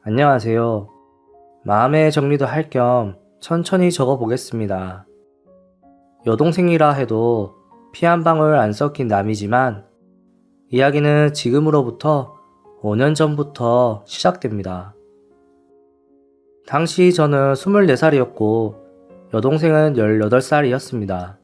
안녕하세요. 마음의 정리도 할 겸 천천히 적어 보겠습니다. 여동생이라 해도 피 한 방울 안 섞인 남이지만 이야기는 지금으로부터 5년 전부터 시작됩니다. 당시 저는 24살이었고 여동생은 18살이었습니다.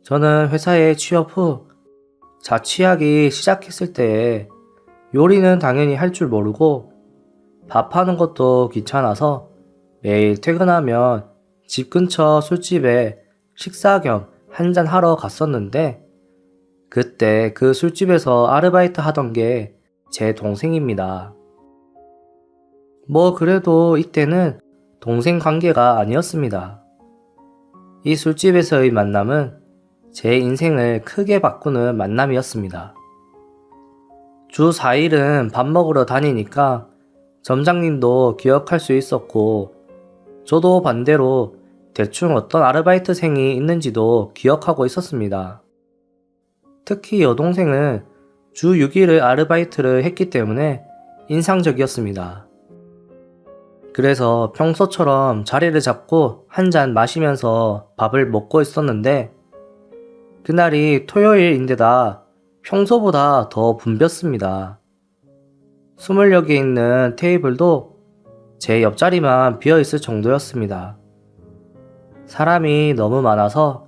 저는 회사에 취업 후 자취하기 시작했을 때에 요리는 당연히 할 줄 모르고 밥하는 것도 귀찮아서 매일 퇴근하면 집 근처 술집에 식사 겸 한잔 하러 갔었는데 그때 그 술집에서 아르바이트 하던 게 제 동생입니다. 뭐 그래도 이때는 동생 관계가 아니었습니다. 이 술집에서의 만남은 제 인생을 크게 바꾸는 만남이었습니다. 주 4일은 밥 먹으러 다니니까 점장님도 기억할 수 있었고 저도 반대로 대충 어떤 아르바이트생이 있는지도 기억하고 있었습니다. 특히 여동생은 주 6일을 아르바이트를 했기 때문에 인상적이었습니다. 그래서 평소처럼 자리를 잡고 한 잔 마시면서 밥을 먹고 있었는데 그날이 토요일인데다 평소보다 더 붐볐습니다. 20여 개 있는 테이블도 제 옆자리만 비어있을 정도였습니다. 사람이 너무 많아서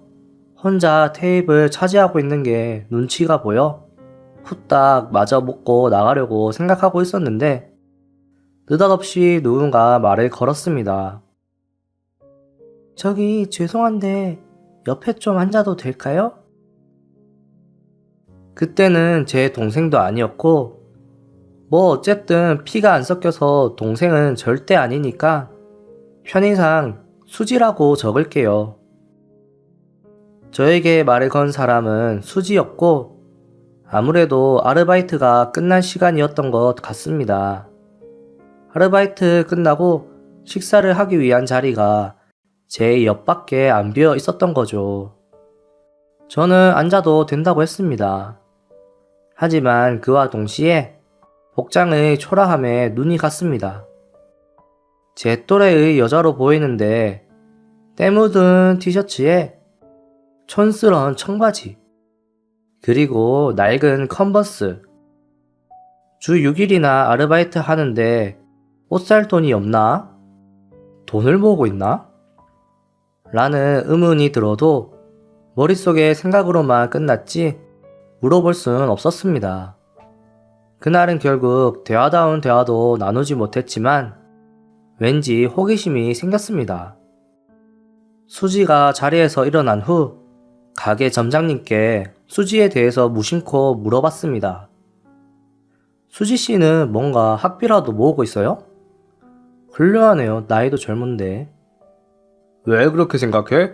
혼자 테이블 차지하고 있는 게 눈치가 보여 후딱 마저 먹고 나가려고 생각하고 있었는데 느닷없이 누군가 말을 걸었습니다. 저기 죄송한데 옆에 좀 앉아도 될까요? 그때는 제 동생도 아니었고 뭐 어쨌든 피가 안 섞여서 동생은 절대 아니니까 편의상 수지라고 적을게요. 저에게 말을 건 사람은 수지였고 아무래도 아르바이트가 끝난 시간이었던 것 같습니다. 아르바이트 끝나고 식사를 하기 위한 자리가 제 옆밖에 안 비어 있었던 거죠. 저는 앉아도 된다고 했습니다. 하지만 그와 동시에 복장의 초라함에 눈이 갔습니다. 제 또래의 여자로 보이는데 때 묻은 티셔츠에 촌스러운 청바지 그리고 낡은 컨버스 주 6일이나 아르바이트 하는데 옷 살 돈이 없나? 돈을 모으고 있나? 라는 의문이 들어도 머릿속의 생각으로만 끝났지 물어볼 수는 없었습니다. 그날은 결국 대화다운 대화도 나누지 못했지만 왠지 호기심이 생겼습니다. 수지가 자리에서 일어난 후 가게 점장님께 수지에 대해서 무심코 물어봤습니다. 수지 씨는 뭔가 학비라도 모으고 있어요? 훌륭하네요. 나이도 젊은데. 왜 그렇게 생각해?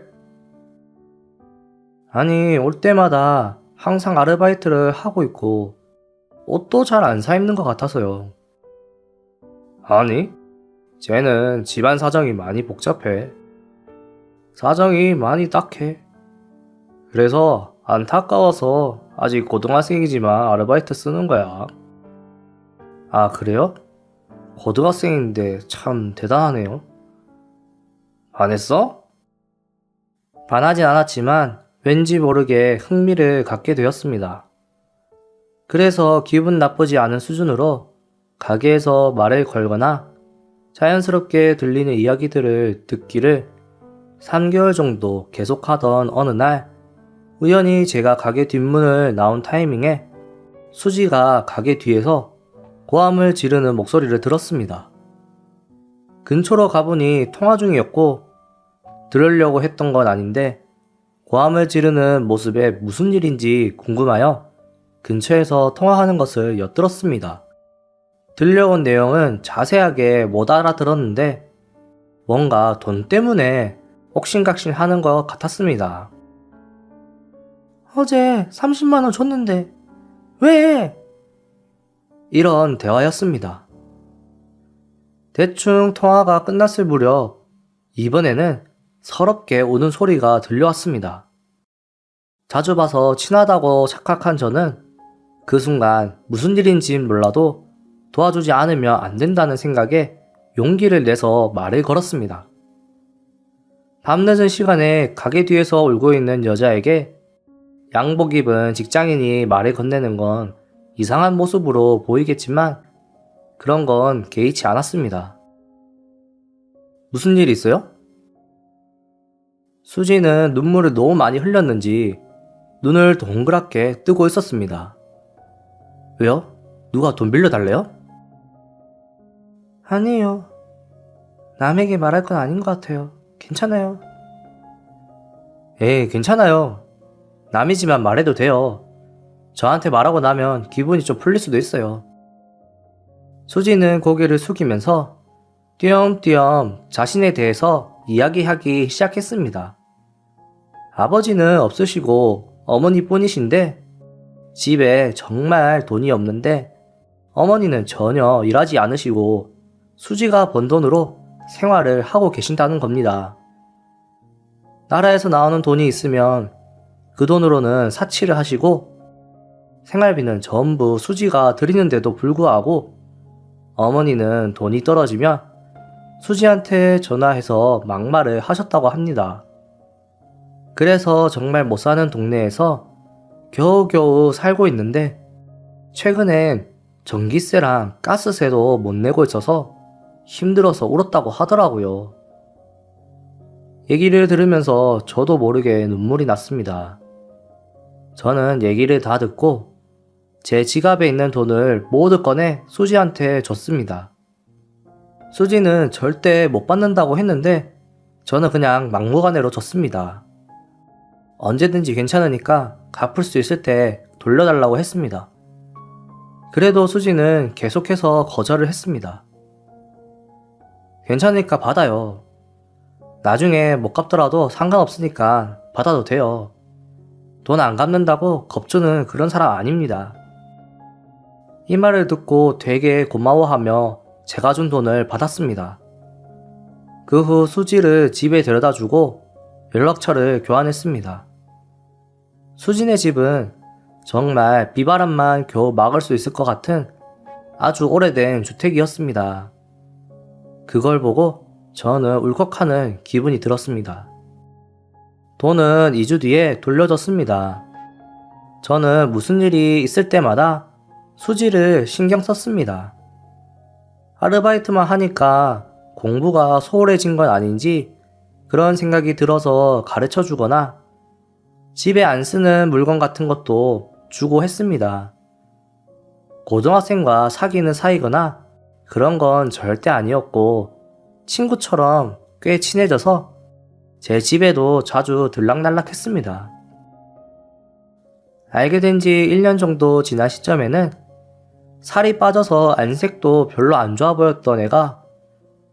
아니, 올 때마다 항상 아르바이트를 하고 있고 옷도 잘 안 사 입는 것 같아서요. 아니, 쟤는 집안 사정이 많이 복잡해. 사정이 많이 딱해. 그래서 안타까워서 아직 고등학생이지만 아르바이트 쓰는 거야. 아, 그래요? 고등학생인데 참 대단하네요. 반했어? 반하진 않았지만 왠지 모르게 흥미를 갖게 되었습니다. 그래서 기분 나쁘지 않은 수준으로 가게에서 말을 걸거나 자연스럽게 들리는 이야기들을 듣기를 3개월 정도 계속하던 어느 날 우연히 제가 가게 뒷문을 나온 타이밍에 수지가 가게 뒤에서 고함을 지르는 목소리를 들었습니다. 근처로 가보니 통화 중이었고 들으려고 했던 건 아닌데 고함을 지르는 모습에 무슨 일인지 궁금하여 근처에서 통화하는 것을 엿들었습니다. 들려온 내용은 자세하게 못 알아들었는데 뭔가 돈 때문에 옥신각신 하는 것 같았습니다. 어제 30만 원 줬는데 왜? 이런 대화였습니다. 대충 통화가 끝났을 무렵 이번에는 서럽게 우는 소리가 들려왔습니다. 자주 봐서 친하다고 착각한 저는 그 순간 무슨 일인진 몰라도 도와주지 않으면 안 된다는 생각에 용기를 내서 말을 걸었습니다. 밤늦은 시간에 가게 뒤에서 울고 있는 여자에게 양복 입은 직장인이 말을 건네는 건 이상한 모습으로 보이겠지만 그런 건 개의치 않았습니다. 무슨 일 있어요? 수지는 눈물을 너무 많이 흘렸는지 눈을 동그랗게 뜨고 있었습니다. 왜요? 누가 돈 빌려달래요? 아니에요. 남에게 말할 건 아닌 것 같아요. 괜찮아요. 에이, 괜찮아요. 남이지만 말해도 돼요. 저한테 말하고 나면 기분이 좀 풀릴 수도 있어요. 수지는 고개를 숙이면서 띄엄띄엄 자신에 대해서 이야기하기 시작했습니다. 아버지는 없으시고 어머니뿐이신데 집에 정말 돈이 없는데 어머니는 전혀 일하지 않으시고 수지가 번 돈으로 생활을 하고 계신다는 겁니다. 나라에서 나오는 돈이 있으면 그 돈으로는 사치를 하시고 생활비는 전부 수지가 드리는데도 불구하고 어머니는 돈이 떨어지면 수지한테 전화해서 막말을 하셨다고 합니다. 그래서 정말 못 사는 동네에서 겨우겨우 살고 있는데 최근엔 전기세랑 가스세도 못 내고 있어서 힘들어서 울었다고 하더라고요. 얘기를 들으면서 저도 모르게 눈물이 났습니다. 저는 얘기를 다 듣고 제 지갑에 있는 돈을 모두 꺼내 수지한테 줬습니다. 수지는 절대 못 받는다고 했는데 저는 그냥 막무가내로 줬습니다. 언제든지 괜찮으니까 갚을 수 있을 때 돌려달라고 했습니다. 그래도 수지는 계속해서 거절을 했습니다. 괜찮으니까 받아요. 나중에 못 갚더라도 상관없으니까 받아도 돼요. 돈 안 갚는다고 겁주는 그런 사람 아닙니다. 이 말을 듣고 되게 고마워하며 제가 준 돈을 받았습니다. 그 후 수지를 집에 데려다주고 연락처를 교환했습니다. 수지네 집은 정말 비바람만 겨우 막을 수 있을 것 같은 아주 오래된 주택이었습니다. 그걸 보고 저는 울컥하는 기분이 들었습니다. 돈은 2주 뒤에 돌려줬습니다. 저는 무슨 일이 있을 때마다 수지를 신경 썼습니다. 아르바이트만 하니까 공부가 소홀해진 건 아닌지 그런 생각이 들어서 가르쳐 주거나 집에 안 쓰는 물건 같은 것도 주고 했습니다. 고등학생과 사귀는 사이거나 그런 건 절대 아니었고 친구처럼 꽤 친해져서 제 집에도 자주 들락날락 했습니다. 알게 된 지 1년 정도 지난 시점에는 살이 빠져서 안색도 별로 안 좋아 보였던 애가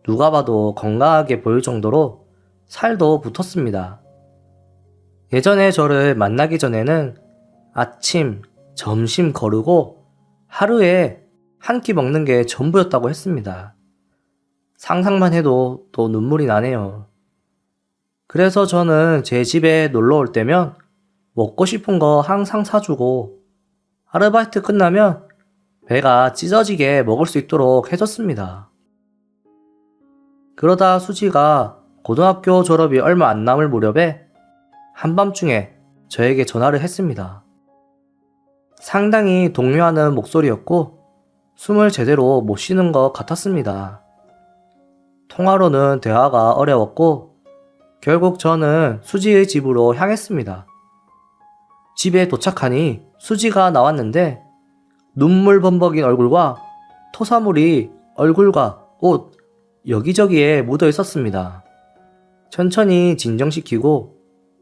누가 봐도 건강하게 보일 정도로 살도 붙었습니다. 예전에 저를 만나기 전에는 아침, 점심 거르고 하루에 한 끼 먹는 게 전부였다고 했습니다. 상상만 해도 또 눈물이 나네요. 그래서 저는 제 집에 놀러 올 때면 먹고 싶은 거 항상 사주고 아르바이트 끝나면 배가 찢어지게 먹을 수 있도록 해줬습니다. 그러다 수지가 고등학교 졸업이 얼마 안 남을 무렵에 한밤중에 저에게 전화를 했습니다. 상당히 동요하는 목소리였고 숨을 제대로 못 쉬는 것 같았습니다. 통화로는 대화가 어려웠고 결국 저는 수지의 집으로 향했습니다. 집에 도착하니 수지가 나왔는데 눈물 범벅인 얼굴과 토사물이 얼굴과 옷 여기저기에 묻어 있었습니다. 천천히 진정시키고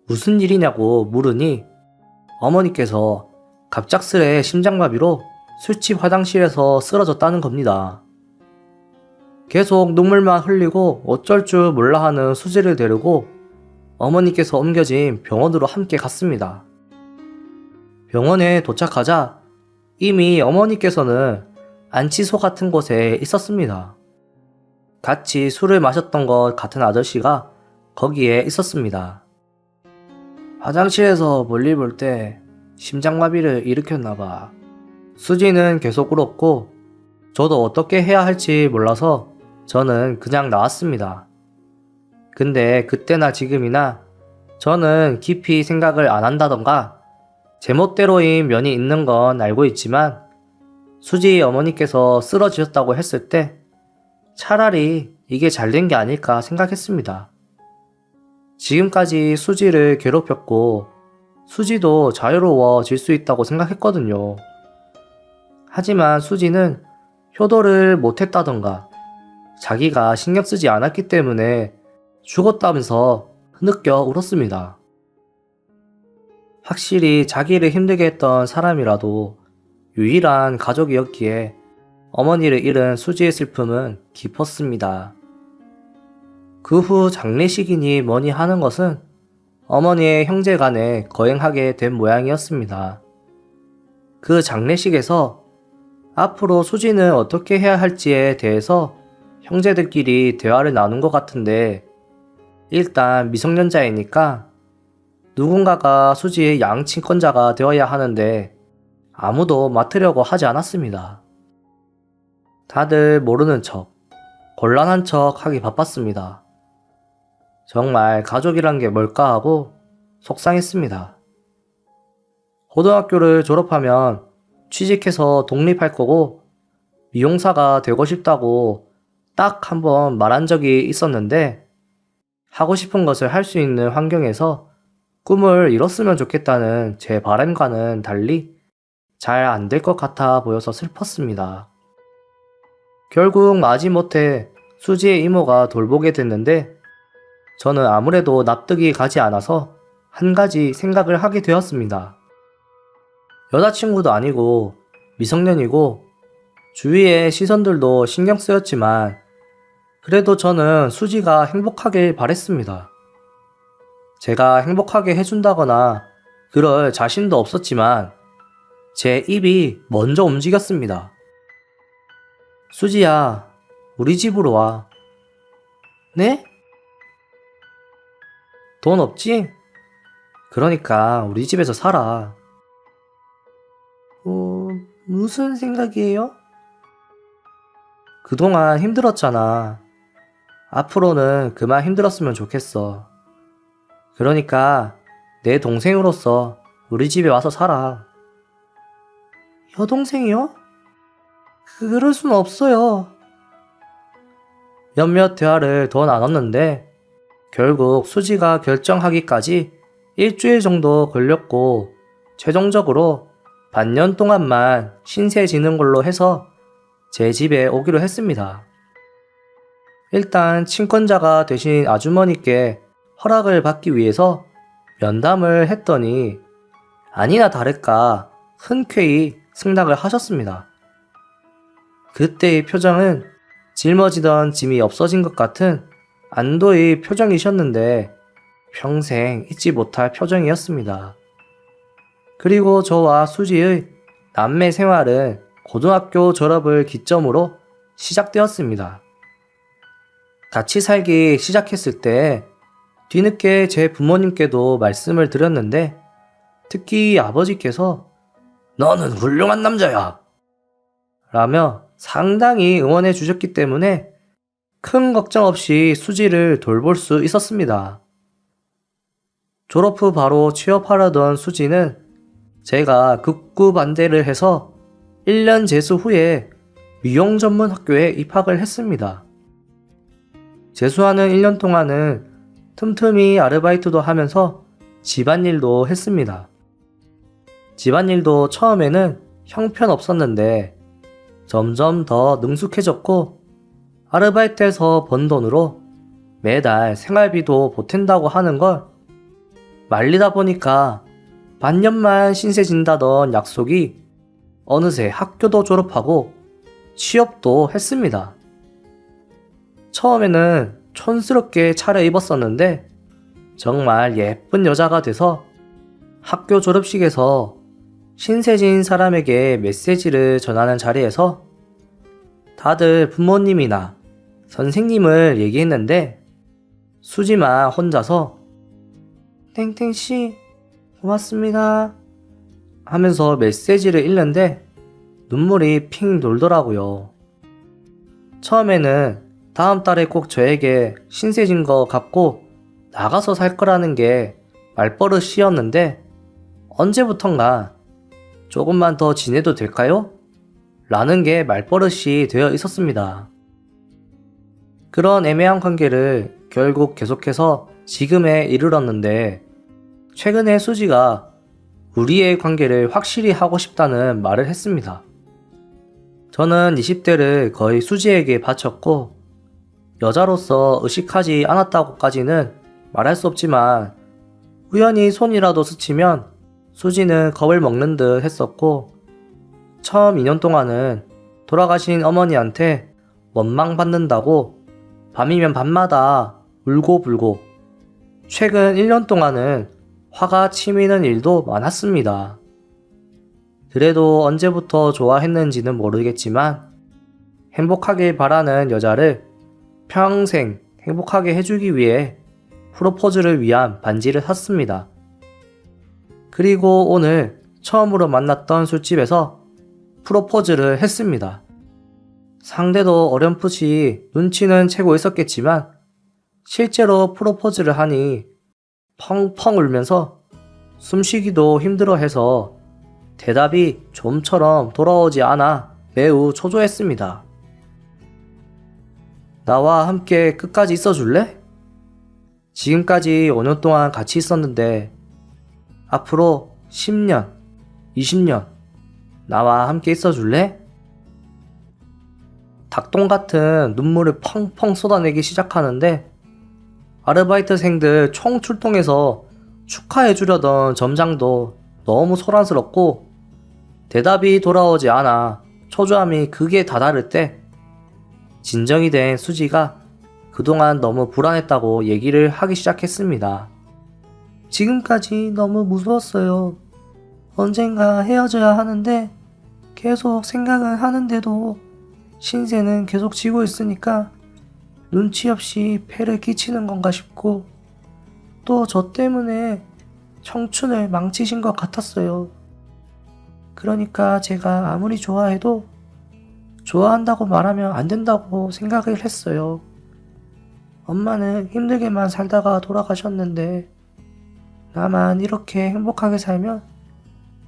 무슨 일이냐고 물으니 어머니께서 갑작스레 심장마비로 술집 화장실에서 쓰러졌다는 겁니다. 계속 눈물만 흘리고 어쩔 줄 몰라 하는 수지를 데리고 어머니께서 옮겨진 병원으로 함께 갔습니다. 병원에 도착하자 이미 어머니께서는 안치소 같은 곳에 있었습니다. 같이 술을 마셨던 것 같은 아저씨가 거기에 있었습니다. 화장실에서 볼일 볼 때 심장마비를 일으켰나봐. 수지는 계속 울었고 저도 어떻게 해야 할지 몰라서 저는 그냥 나왔습니다. 근데 그때나 지금이나 저는 깊이 생각을 안 한다던가 제멋대로인 면이 있는 건 알고 있지만 수지 어머니께서 쓰러지셨다고 했을 때 차라리 이게 잘된 게 아닐까 생각했습니다. 지금까지 수지를 괴롭혔고 수지도 자유로워질 수 있다고 생각했거든요. 하지만 수지는 효도를 못했다던가 자기가 신경 쓰지 않았기 때문에 죽었다면서 흐느껴 울었습니다. 확실히 자기를 힘들게 했던 사람이라도 유일한 가족이었기에 어머니를 잃은 수지의 슬픔은 깊었습니다. 그 후 장례식이니 뭐니 하는 것은 어머니의 형제간에 거행하게 된 모양이었습니다. 그 장례식에서 앞으로 수지는 어떻게 해야 할지에 대해서 형제들끼리 대화를 나눈 것 같은데 일단 미성년자이니까 누군가가 수지의 양친권자가 되어야 하는데 아무도 맡으려고 하지 않았습니다. 다들 모르는 척, 곤란한 척 하기 바빴습니다. 정말 가족이란 게 뭘까 하고 속상했습니다. 고등학교를 졸업하면 취직해서 독립할 거고 미용사가 되고 싶다고 딱 한 번 말한 적이 있었는데 하고 싶은 것을 할 수 있는 환경에서 꿈을 이뤘으면 좋겠다는 제 바람과는 달리 잘 안 될 것 같아 보여서 슬펐습니다. 결국 마지못해 수지의 이모가 돌보게 됐는데 저는 아무래도 납득이 가지 않아서 한 가지 생각을 하게 되었습니다. 여자친구도 아니고 미성년이고 주위의 시선들도 신경 쓰였지만 그래도 저는 수지가 행복하길 바랬습니다. 제가 행복하게 해준다거나 그럴 자신도 없었지만 제 입이 먼저 움직였습니다. 수지야, 우리 집으로 와. 네? 돈 없지? 그러니까 우리 집에서 살아. 무슨 생각이에요? 그동안 힘들었잖아. 앞으로는 그만 힘들었으면 좋겠어. 그러니까 내 동생으로서 우리 집에 와서 살아. 여동생이요? 그럴 순 없어요. 몇몇 대화를 더 나눴는데 결국 수지가 결정하기까지 일주일 정도 걸렸고 최종적으로 반년 동안만 신세 지는 걸로 해서 제 집에 오기로 했습니다. 일단 친권자가 되신 아주머니께 허락을 받기 위해서 면담을 했더니 아니나 다를까 흔쾌히 승낙을 하셨습니다. 그때의 표정은 짊어지던 짐이 없어진 것 같은 안도의 표정이셨는데 평생 잊지 못할 표정이었습니다. 그리고 저와 수지의 남매 생활은 고등학교 졸업을 기점으로 시작되었습니다. 같이 살기 시작했을 때 뒤늦게 제 부모님께도 말씀을 드렸는데 특히 아버지께서 너는 훌륭한 남자야 라며 상당히 응원해 주셨기 때문에 큰 걱정 없이 수지를 돌볼 수 있었습니다. 졸업 후 바로 취업하려던 수지는 제가 극구 반대를 해서 1년 재수 후에 미용 전문 학교에 입학을 했습니다. 재수하는 1년 동안은 틈틈이 아르바이트도 하면서 집안일도 했습니다. 집안일도 처음에는 형편없었는데 점점 더 능숙해졌고 아르바이트에서 번 돈으로 매달 생활비도 보탠다고 하는 걸 말리다 보니까 반년만 신세 진다던 약속이 어느새 학교도 졸업하고 취업도 했습니다. 처음에는 촌스럽게 차려입었었는데 정말 예쁜 여자가 돼서 학교 졸업식에서 신세진 사람에게 메시지를 전하는 자리에서 다들 부모님이나 선생님을 얘기했는데 수지만 혼자서 땡땡씨 고맙습니다 하면서 메시지를 읽는데 눈물이 핑 돌더라고요. 처음에는 다음 달에 꼭 저에게 신세진 거 갚고 나가서 살 거라는 게 말버릇이었는데 언제부턴가 조금만 더 지내도 될까요? 라는 게 말버릇이 되어 있었습니다. 그런 애매한 관계를 결국 계속해서 지금에 이르렀는데 최근에 수지가 우리의 관계를 확실히 하고 싶다는 말을 했습니다. 저는 20대를 거의 수지에게 바쳤고 여자로서 의식하지 않았다고까지는 말할 수 없지만 우연히 손이라도 스치면 수지는 겁을 먹는 듯 했었고 처음 2년 동안은 돌아가신 어머니한테 원망받는다고 밤이면 밤마다 울고불고 최근 1년 동안은 화가 치미는 일도 많았습니다. 그래도 언제부터 좋아했는지는 모르겠지만 행복하길 바라는 여자를 평생 행복하게 해주기 위해 프로포즈를 위한 반지를 샀습니다. 그리고 오늘 처음으로 만났던 술집에서 프로포즈를 했습니다. 상대도 어렴풋이 눈치는 채고 있었겠지만 실제로 프로포즈를 하니 펑펑 울면서 숨쉬기도 힘들어해서 대답이 좀처럼 돌아오지 않아 매우 초조했습니다. 나와 함께 끝까지 있어줄래? 지금까지 5년 동안 같이 있었는데 앞으로 10년, 20년 나와 함께 있어줄래? 닭똥 같은 눈물을 펑펑 쏟아내기 시작하는데 아르바이트생들 총 출동해서 축하해주려던 점장도 너무 소란스럽고 대답이 돌아오지 않아 초조함이 극에 다다를 때 진정이 된 수지가 그동안 너무 불안했다고 얘기를 하기 시작했습니다. 지금까지 너무 무서웠어요. 언젠가 헤어져야 하는데 계속 생각은 하는데도 신세는 계속 지고 있으니까 눈치 없이 폐를 끼치는 건가 싶고 또 저 때문에 청춘을 망치신 것 같았어요. 그러니까 제가 아무리 좋아해도 좋아한다고 말하면 안 된다고 생각을 했어요. 엄마는 힘들게만 살다가 돌아가셨는데 나만 이렇게 행복하게 살면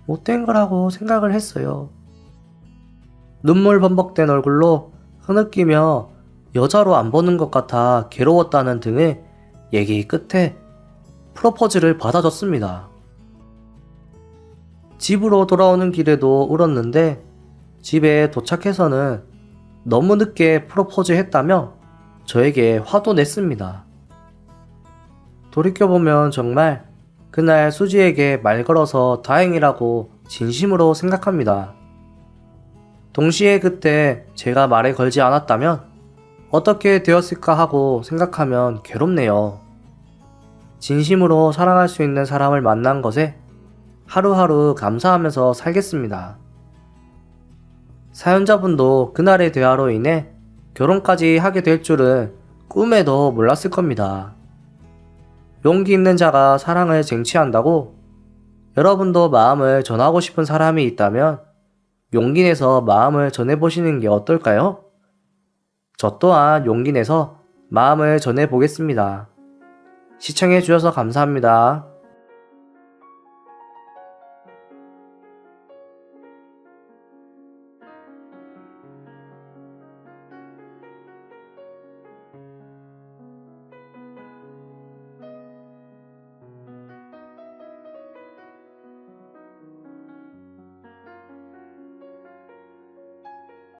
못된 거라고 생각을 했어요. 눈물 범벅된 얼굴로 흐느끼며 여자로 안 보는 것 같아 괴로웠다는 등의 얘기 끝에 프로포즈를 받아줬습니다. 집으로 돌아오는 길에도 울었는데 집에 도착해서는 너무 늦게 프로포즈 했다며 저에게 화도 냈습니다. 돌이켜보면 정말 그날 수지에게 말 걸어서 다행이라고 진심으로 생각합니다. 동시에 그때 제가 말에 걸지 않았다면 어떻게 되었을까 하고 생각하면 괴롭네요. 진심으로 사랑할 수 있는 사람을 만난 것에 하루하루 감사하면서 살겠습니다. 사연자분도 그날의 대화로 인해 결혼까지 하게 될 줄은 꿈에도 몰랐을 겁니다. 용기 있는 자가 사랑을 쟁취한다고 여러분도 마음을 전하고 싶은 사람이 있다면 용기 내서 마음을 전해보시는 게 어떨까요? 저 또한 용기 내서 마음을 전해보겠습니다. 시청해주셔서 감사합니다.